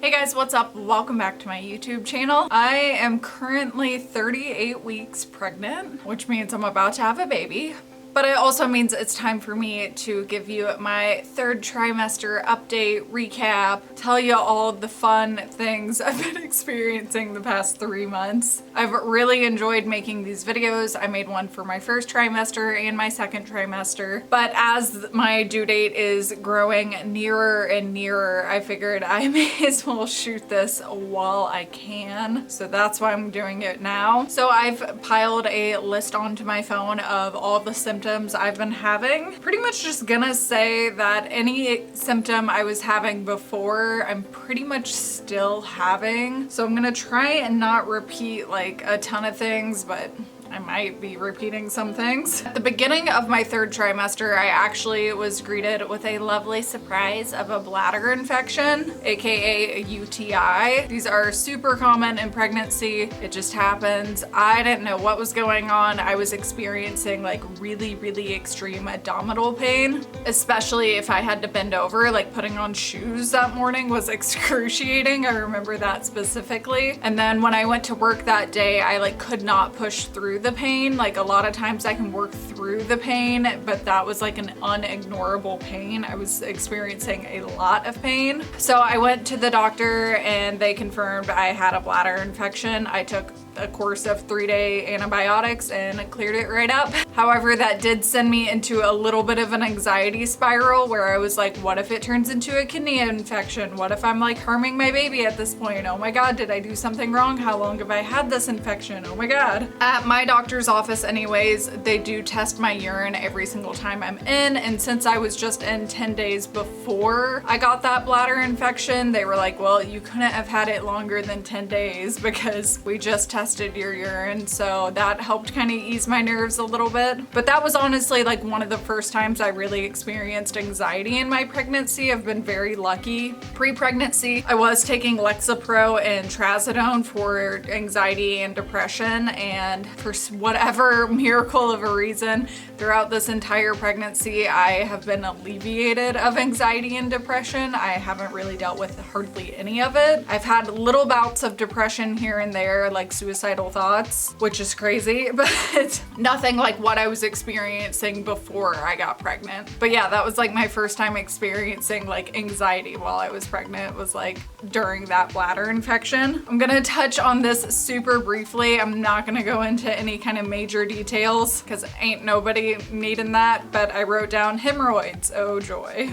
Hey guys, what's up? Welcome back to my YouTube channel. I am currently 38 weeks pregnant, which means I'm about to have a baby. But it also means it's time for me to give you my third trimester update, recap, tell you all the fun things I've been experiencing the past 3 months. I've really enjoyed making these videos. I made one for my first trimester and my second trimester. But as my due date is growing nearer and nearer, I figured I may as well shoot this while I can. So that's why I'm doing it now. So I've piled a list onto my phone of all the symptoms I've been having. Pretty much just gonna say that any symptom I was having before, I'm pretty much still having. So I'm gonna try and not repeat like a ton of things, but I might be repeating some things. At the beginning of my third trimester, I actually was greeted with a lovely surprise of a bladder infection, aka a UTI. These are super common in pregnancy. It just happens. I didn't know what was going on. I was experiencing like really extreme abdominal pain, especially if I had to bend over. Like putting on shoes that morning was excruciating. I remember that specifically. And then when I went to work that day, I like could not push through the pain. Like a lot of times I can work through the pain, but that was like an unignorable pain. I was experiencing a lot of pain. So I went to the doctor and they confirmed I had a bladder infection. I took a course of 3-day antibiotics and it cleared it right up. However, that did send me into a little bit of an anxiety spiral where I was like, what if it turns into a kidney infection? What if I'm like harming my baby at this point? Oh my God, did I do something wrong? How long have I had this infection? Oh my God. At my doctor's office anyways, they do test my urine every single time I'm in. And since I was just in 10 days before I got that bladder infection, they were like, well, you couldn't have had it longer than 10 days because we just tested your urine. So that helped kind of ease my nerves a little bit. But that was honestly like one of the first times I really experienced anxiety in my pregnancy. I've been very lucky. Pre-pregnancy, I was taking Lexapro and Trazodone for anxiety and depression, and for whatever miracle of a reason, throughout this entire pregnancy, I have been alleviated of anxiety and depression. I haven't really dealt with hardly any of it. I've had little bouts of depression here and there, like suicidal thoughts, which is crazy, but nothing like what I was experiencing before I got pregnant. But yeah, that was like my first time experiencing like anxiety while I was pregnant, was like during that bladder infection. I'm gonna touch on this super briefly. I'm not gonna go into any kind of major details because ain't nobody needing that, but I wrote down hemorrhoids. Oh joy.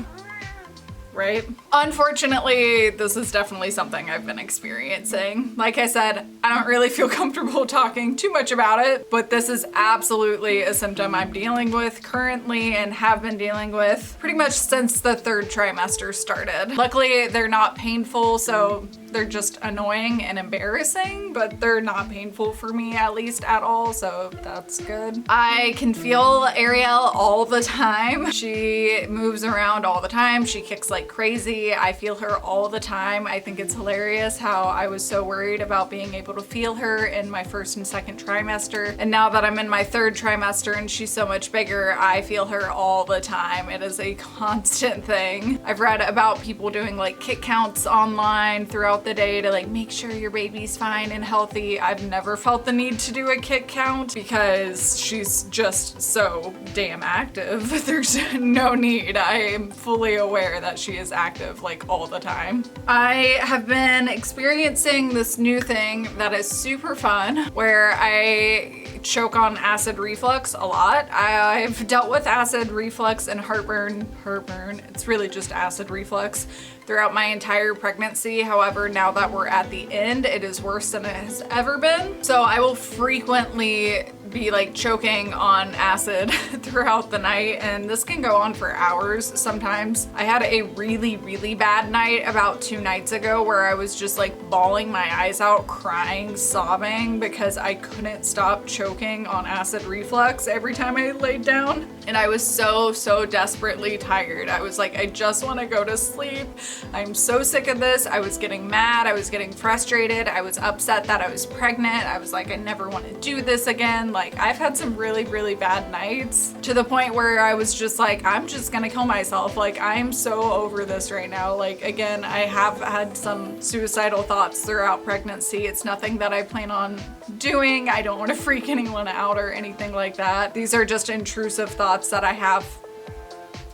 Right? Unfortunately, this is definitely something I've been experiencing. Like I said, I don't really feel comfortable talking too much about it, but this is absolutely a symptom I'm dealing with currently and have been dealing with pretty much since the third trimester started. Luckily, they're not painful, so they're just annoying and embarrassing, but they're not painful for me, at least at all, so that's good. I can feel Ariel all the time. She moves around all the time. She kicks like crazy. I feel her all the time. I think it's hilarious how I was so worried about being able to feel her in my first and second trimester. And now that I'm in my third trimester and she's so much bigger, I feel her all the time. It is a constant thing. I've read about people doing like kick counts online throughout the day to like make sure your baby's fine and healthy. I've never felt the need to do a kick count because she's just so damn active. There's no need. I am fully aware that she is active like all the time. I have been experiencing this new thing that is super fun where I choke on acid reflux a lot. I've dealt with acid reflux and heartburn. It's really just acid reflux throughout my entire pregnancy. However, now that we're at the end, it is worse than it has ever been. So I will frequently be like choking on acid throughout the night, and this can go on for hours sometimes. I had a really bad night about 2 nights ago where I was just like bawling my eyes out, crying, sobbing because I couldn't stop choking on acid reflux every time I laid down. and I was so desperately tired. I was like, I just want to go to sleep. I'm so sick of this. I was getting mad. I was getting frustrated. I was upset that I was pregnant. I was like, I never want to do this again. Like, I've had some really bad nights to the point where I was just like, I'm just gonna kill myself. Like, I'm so over this right now. Like, again, I have had some suicidal thoughts throughout pregnancy. It's nothing that I plan on doing. I don't want to freak anyone out or anything like that. These are just intrusive thoughts that I have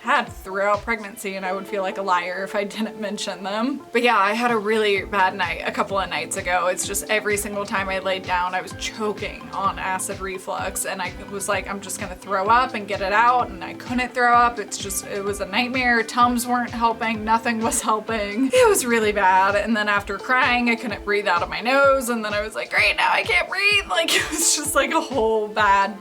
had throughout pregnancy, and I would feel like a liar if I didn't mention them. But yeah, I had a really bad night a couple of nights ago. It's just every single time I laid down, I was choking on acid reflux, and I was like, I'm just gonna throw up and get it out, and I couldn't throw up. It was a nightmare. Tums weren't helping. Nothing was helping. It was really bad. And then after crying, I couldn't breathe out of my nose, and then I was like, great, now I can't breathe. Like, it was just like a whole bad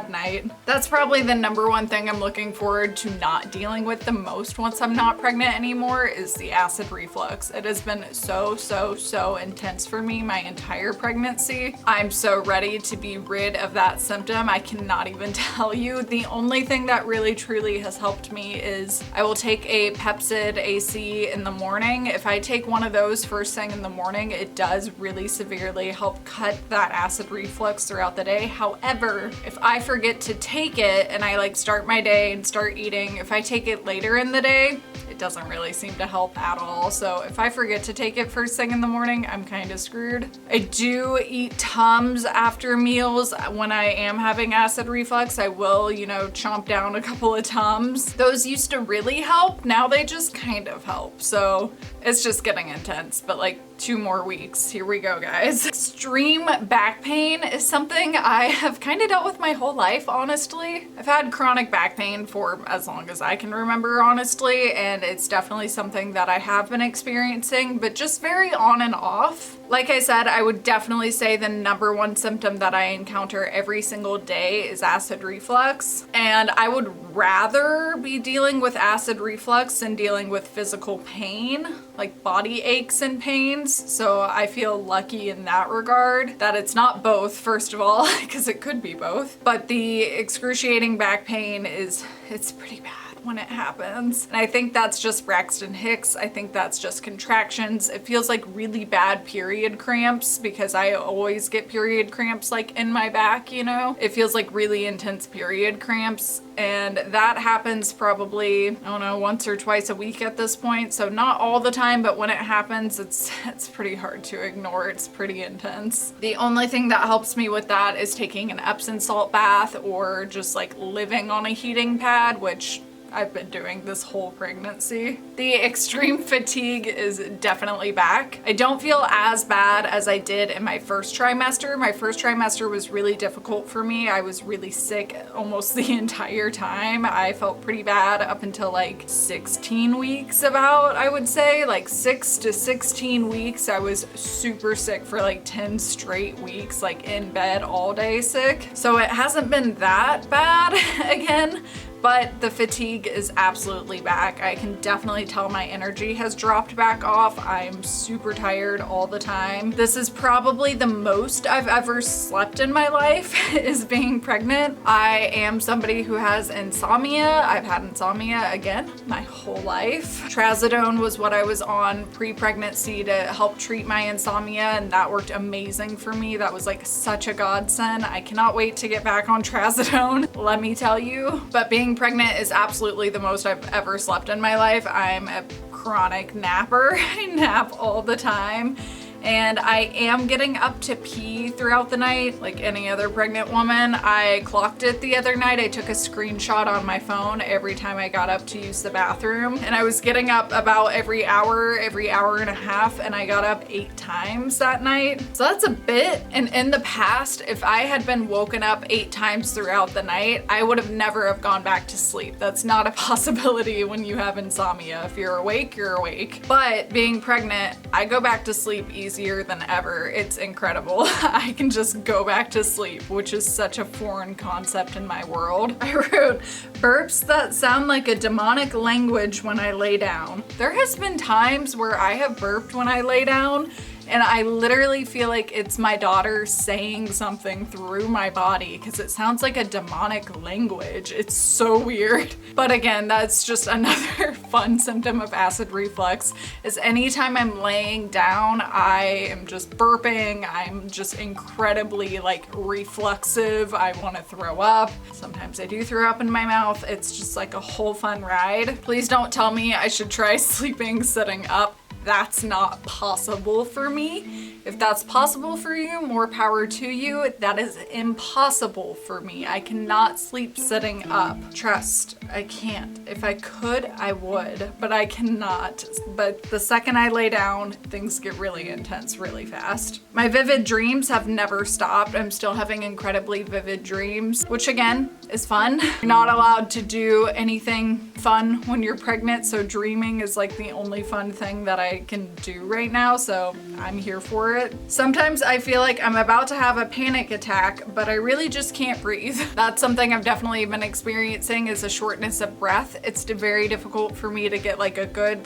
night. That's probably the number one thing I'm looking forward to not dealing with the most once I'm not pregnant anymore is the acid reflux. It has been so intense for me my entire pregnancy. I'm so ready to be rid of that symptom. I cannot even tell you. The only thing that really truly has helped me is I will take a Pepcid AC in the morning. If I take one of those first thing in the morning, it does really severely help cut that acid reflux throughout the day. However, if I forget to take it and I like start my day and start eating, if I take it later in the day, it doesn't really seem to help at all. So if I forget to take it first thing in the morning, I'm kind of screwed. I do eat Tums after meals. When I am having acid reflux, I will, you know, chomp down a couple of Tums. Those used to really help. Now they just kind of help. So it's just getting intense, but like 2 more weeks. Here we go, guys. Extreme back pain is something I have kind of dealt with my whole life, honestly. I've had chronic back pain for as long as I can remember, honestly, and it's definitely something that I have been experiencing, but just very on and off. Like I said, I would definitely say the number one symptom that I encounter every single day is acid reflux, and I would rather be dealing with acid reflux than dealing with physical pain, like body aches and pains. So I feel lucky in that regard that it's not both, first of all, because it could be both. But the excruciating back pain it's pretty bad when it happens. And I think that's just Braxton Hicks. I think that's just contractions. It feels like really bad period cramps because I always get period cramps like in my back, you know? It feels like really intense period cramps, and that happens probably, I don't know, once or twice a week at this point. So not all the time, but when it happens, it's pretty hard to ignore. It's pretty intense. The only thing that helps me with that is taking an Epsom salt bath or just like living on a heating pad, which I've been doing this whole pregnancy. The extreme fatigue is definitely back. I don't feel as bad as I did in my first trimester. My first trimester was really difficult for me. I was really sick almost the entire time. I felt pretty bad up until like 16 weeks about, I would say. Like 6 to 16 weeks, I was super sick for like 10 straight weeks, like in bed all day sick. So it hasn't been that bad again. But the fatigue is absolutely back. I can definitely tell my energy has dropped back off. I'm super tired all the time. This is probably the most I've ever slept in my life is being pregnant. I am somebody who has insomnia. I've had insomnia again my whole life. Trazodone was what I was on pre-pregnancy to help treat my insomnia, and that worked amazing for me. That was like such a godsend. I cannot wait to get back on Trazodone, let me tell you. But being pregnant is absolutely the most I've ever slept in my life. I'm a chronic napper. I nap all the time. And I am getting up to pee throughout the night like any other pregnant woman. I clocked it the other night. I took a screenshot on my phone every time I got up to use the bathroom. And I was getting up about every hour and a half, and I got up 8 times that night. So that's a bit. And in the past, if I had been woken up 8 times throughout the night, I would have never have gone back to sleep. That's not a possibility when you have insomnia. If you're awake, you're awake. But being pregnant, I go back to sleep easier than ever. It's incredible. I can just go back to sleep, which is such a foreign concept in my world. I wrote, burps that sound like a demonic language when I lay down. There has been times where I have burped when I lay down And I literally feel like it's my daughter saying something through my body because it sounds like a demonic language. It's so weird. But again, that's just another fun symptom of acid reflux, is anytime I'm laying down, I am just burping. I'm just incredibly like reflexive. I want to throw up. Sometimes I do throw up in my mouth. It's just like a whole fun ride. Please don't tell me I should try sleeping sitting up. That's not possible for me. If that's possible for you, more power to you. That is impossible for me. I cannot sleep sitting up. Trust, I can't. If I could, I would, but I cannot. But the second I lay down, things get really intense really fast. My vivid dreams have never stopped. I'm still having incredibly vivid dreams, which again is fun. You're not allowed to do anything fun when you're pregnant, so dreaming is like the only fun thing that I can do right now, so I'm here for it. Sometimes I feel like I'm about to have a panic attack, but I really just can't breathe. That's something I've definitely been experiencing, is a shortness of breath. It's very difficult for me to get like a good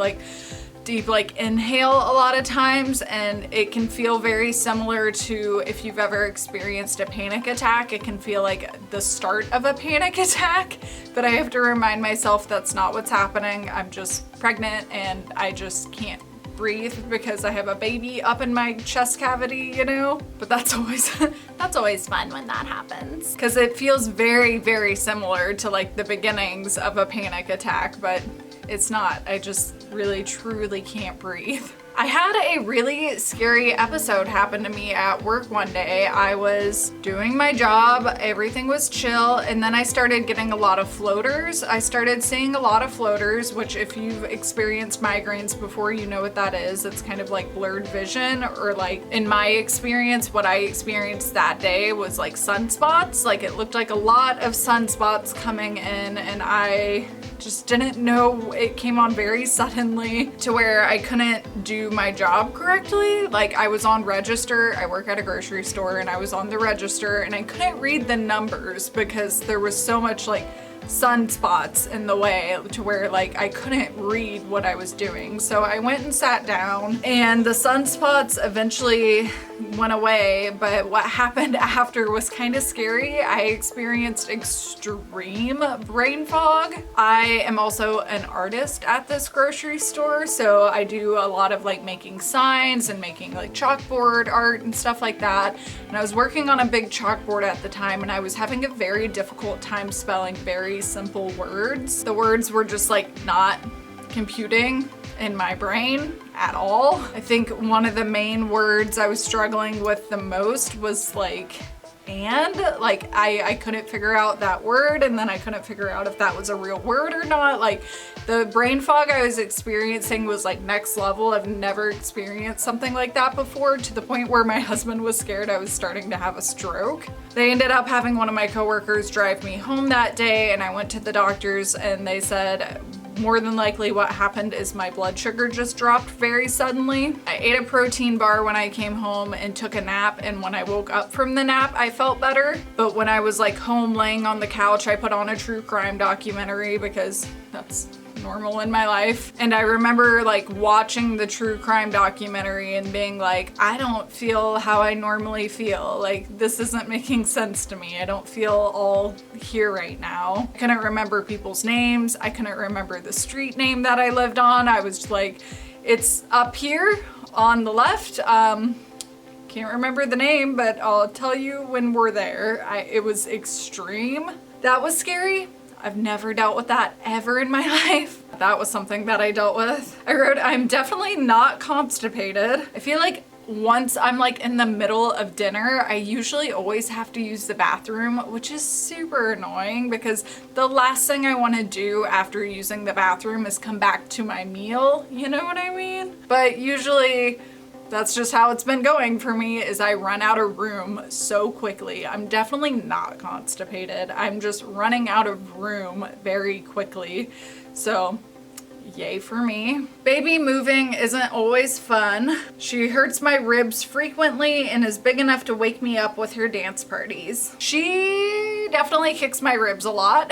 deep inhale a lot of times, and it can feel very similar to if you've ever experienced a panic attack. It can feel like the start of a panic attack, but I have to remind myself that's not what's happening. I'm just pregnant and I just can't breathe because I have a baby up in my chest cavity, you know? But that's always that's always fun when that happens, because it feels very, very similar to like the beginnings of a panic attack, but it's not. I just really truly can't breathe. I had a really scary episode happen to me at work one day. I was doing my job, everything was chill, and then I started getting a lot of floaters. I started seeing a lot of floaters, which if you've experienced migraines before, you know what that is. It's kind of like blurred vision, or like in my experience, what I experienced that day was like sunspots. Like it looked like a lot of sunspots coming in, and I just didn't know. It came on very suddenly to where I couldn't do my job correctly. Like I was on register, I work at a grocery store, and I was on the register and I couldn't read the numbers because there was so much like sunspots in the way to where like I couldn't read what I was doing. So I went and sat down and the sunspots eventually went away, but what happened after was kind of scary. I experienced extreme brain fog. I am also an artist at this grocery store, so I do a lot of like making signs and making like chalkboard art and stuff like that. And I was working on a big chalkboard at the time, and I was having a very difficult time spelling very simple words. The words were just like not computing in my brain at all. I think one of the main words I was struggling with the most was like and. Like I couldn't figure out that word, and then I couldn't figure out if that was a real word or not. Like the brain fog I was experiencing was like next level. I've never experienced something like that before, to the point where my husband was scared I was starting to have a stroke. They ended up having one of my coworkers drive me home that day, and I went to the doctors and they said more than likely what happened is my blood sugar just dropped very suddenly. I ate a protein bar when I came home and took a nap, and when I woke up from the nap, I felt better. But when I was like home laying on the couch, I put on a true crime documentary because that's normal in my life. And I remember like watching the true crime documentary and being like, I don't feel how I normally feel. Like this isn't making sense to me. I don't feel all here right now. I couldn't remember people's names. I couldn't remember the street name that I lived on. I was like, it's up here on the left. Can't remember the name, but I'll tell you when we're there. It was extreme. That was scary. I've never dealt with that ever in my life. That was something that I dealt with. I wrote, I'm definitely not constipated. I feel like once I'm like in the middle of dinner, I usually always have to use the bathroom, which is super annoying because the last thing I want to do after using the bathroom is come back to my meal. You know what I mean? But usually that's just how it's been going for me, is I run out of room so quickly. I'm definitely not constipated. I'm just running out of room very quickly. So yay for me. Baby moving isn't always fun. She hurts my ribs frequently and is big enough to wake me up with her dance parties. She definitely kicks my ribs a lot,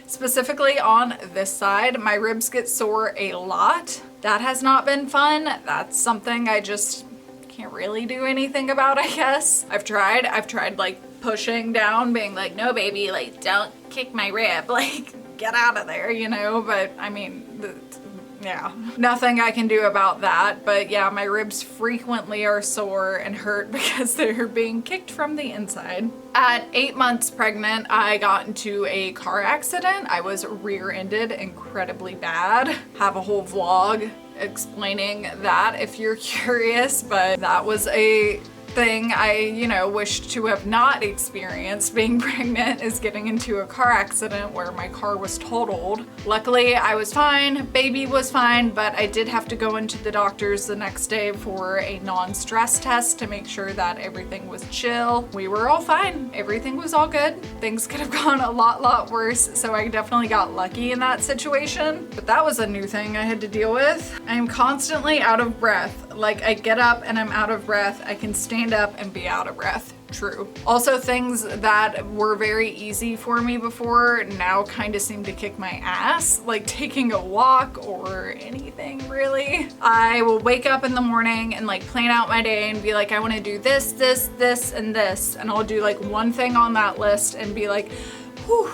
specifically on this side. My ribs get sore a lot. That has not been fun. That's something I just can't really do anything about, I guess. I've tried like pushing down, being like, no baby, like don't kick my rib, like get out of there, you know, but I mean, yeah, nothing I can do about that. But yeah, my ribs frequently are sore and hurt because they're being kicked from the inside. At 8 months pregnant, I got into a car accident. I was rear-ended incredibly bad. Have a whole vlog explaining that if you're curious, but that was a thing I, you know, wished to have not experienced being pregnant, is getting into a car accident where my car was totaled. Luckily, I was fine, baby was fine, but I did have to go into the doctor's the next day for a non-stress test to make sure that everything was chill. We were all fine. Everything was all good. Things could have gone a lot worse, so I definitely got lucky in that situation. But that was a new thing I had to deal with. I'm constantly out of breath. Like, I get up and I'm out of breath. I can stand up and be out of breath. True. Also, things that were very easy for me before now kind of seem to kick my ass, like taking a walk or anything really. I will wake up in the morning and like plan out my day and be like, I want to do this, this, this, and this. And I'll do like one thing on that list and be like, whew,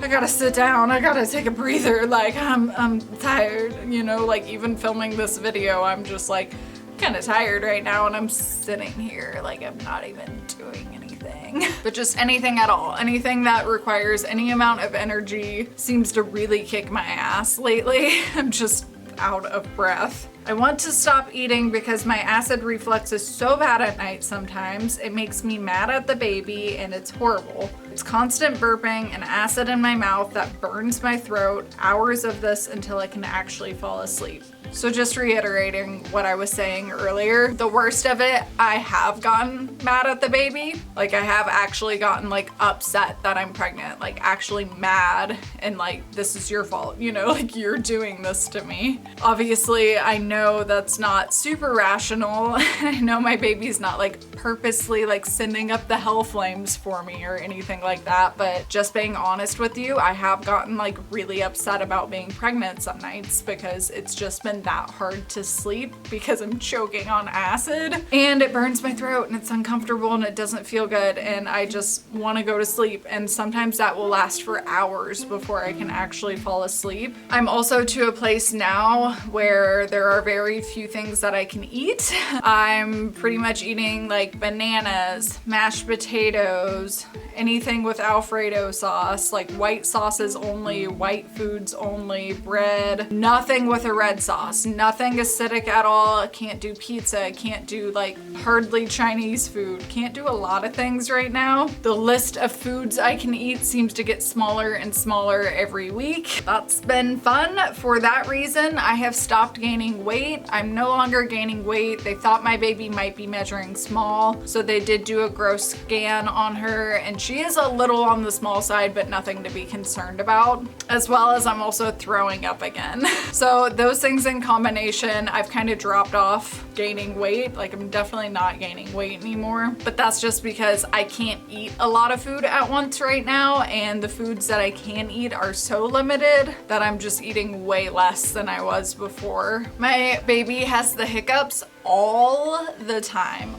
I gotta sit down, I gotta take a breather, like I'm tired, you know, like even filming this video, I'm just like kind of tired right now and I'm sitting here like I'm not even doing anything. But just anything at all, anything that requires any amount of energy seems to really kick my ass lately. I'm just out of breath. I want to stop eating because my acid reflux is so bad at night sometimes. It makes me mad at the baby and it's horrible. It's constant burping and acid in my mouth that burns my throat, hours of this until I can actually fall asleep. So just reiterating what I was saying earlier, the worst of it, I have gotten mad at the baby. Like I have actually gotten like upset that I'm pregnant, like actually mad and like, this is your fault, you know, like you're doing this to me. Obviously, I know that's not super rational. I know my baby's not like purposely like sending up the hell flames for me or anything like that, but just being honest with you, I have gotten like really upset about being pregnant some nights because it's just been that hard to sleep because I'm choking on acid and it burns my throat and it's uncomfortable and it doesn't feel good and I just want to go to sleep, and sometimes that will last for hours before I can actually fall asleep. I'm also to a place now where there are very few things that I can eat. I'm pretty much eating like bananas, mashed potatoes, anything with Alfredo sauce, like white sauces only, white foods only, bread, nothing with a red sauce, nothing acidic at all. I can't do pizza, I can't do like hardly Chinese food, can't do a lot of things right now. The list of foods I can eat seems to get smaller and smaller every week. That's been fun. For that reason, I have stopped gaining weight. I'm no longer gaining weight. They thought my baby might be measuring small, so they did do a gross scan on her and she is a little on the small side, but nothing to be concerned about, as well as I'm also throwing up again. So those things in combination, I've kind of dropped off gaining weight. Like I'm definitely not gaining weight anymore, but that's just because I can't eat a lot of food at once right now, and the foods that I can eat are so limited that I'm just eating way less than I was before. My baby has the hiccups all the time.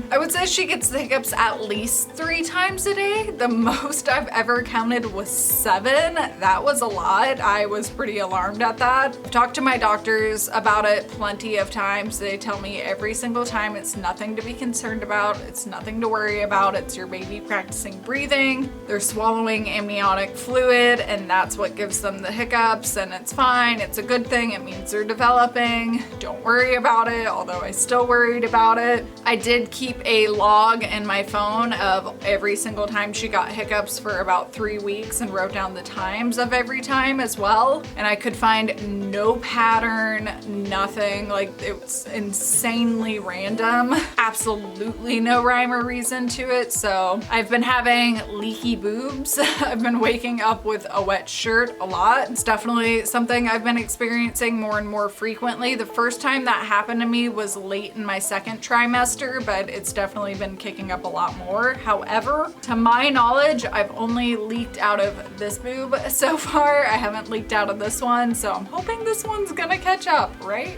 I would say she gets the hiccups at least 3 times a day. The most I've ever counted was 7. That was a lot. I was pretty alarmed at that. I've talked to my doctors about it plenty of times. They tell me every single time it's nothing to be concerned about. It's nothing to worry about. It's your baby practicing breathing. They're swallowing amniotic fluid and that's what gives them the hiccups, and it's fine. It's a good thing. It means they're developing. Don't worry about it. Although I still worried about it. I did keep a log in my phone of every single time she got hiccups for about 3 weeks and wrote down the times of every time as well. And I could find no pattern, nothing. Like it was insanely random. Absolutely no rhyme or reason to it. So I've been having leaky boobs. I've been waking up with a wet shirt a lot. It's definitely something I've been experiencing more and more frequently. The first time that happened to me me was late in my second trimester, but it's definitely been kicking up a lot more. However, to my knowledge, I've only leaked out of this boob so far. I haven't leaked out of this one, so I'm hoping this one's gonna catch up, right?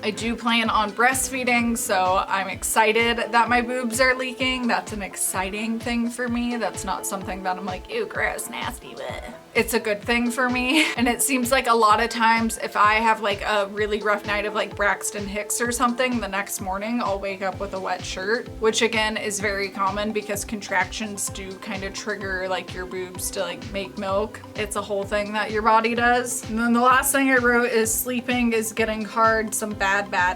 I do plan on breastfeeding, so I'm excited that my boobs are leaking. That's an exciting thing for me. That's not something that I'm like, ew, gross, nasty, bleh. It's a good thing for me. And it seems like a lot of times if I have like a really rough night of like Braxton Hicks or something, the next morning I'll wake up with a wet shirt, which again is very common because contractions do kind of trigger like your boobs to like make milk. It's a whole thing that your body does. And then the last thing I wrote is sleeping is getting hard, some bad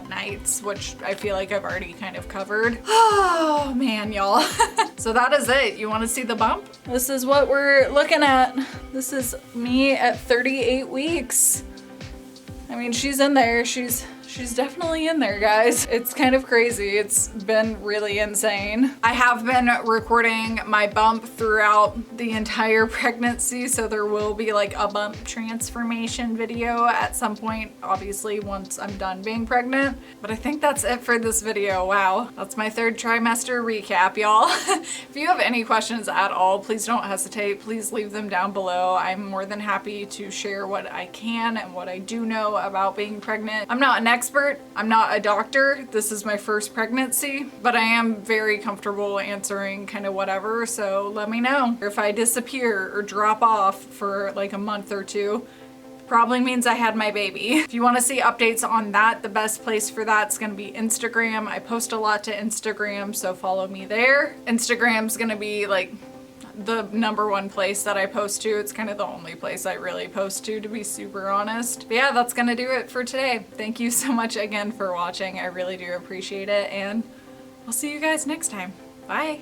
nights, which I feel like I've already kind of covered. Oh man, y'all. So that is it. You want to see the bump? This is what we're looking at. This is me at 38 weeks. I mean, she's in there. She's definitely in there, guys. It's kind of crazy. It's been really insane. I have been recording my bump throughout the entire pregnancy, so there will be like a bump transformation video at some point, obviously once I'm done being pregnant. But I think that's it for this video. Wow, that's my third trimester recap, y'all. If you have any questions at all, please don't hesitate. Please leave them down below. I'm more than happy to share what I can and what I do know about being pregnant. I'm not an expert. I'm not a doctor. This is my first pregnancy, but I am very comfortable answering kind of whatever. So let me know. If I disappear or drop off for like a month or two, probably means I had my baby. If you want to see updates on that, the best place for that's going to be Instagram. I post a lot to Instagram, so follow me there. Instagram's going to be like the #1 place that I post to. It's kind of the only place I really post to be super honest. But yeah, that's gonna do it for today. Thank you so much again for watching. I really do appreciate it, and I'll see you guys next time. Bye.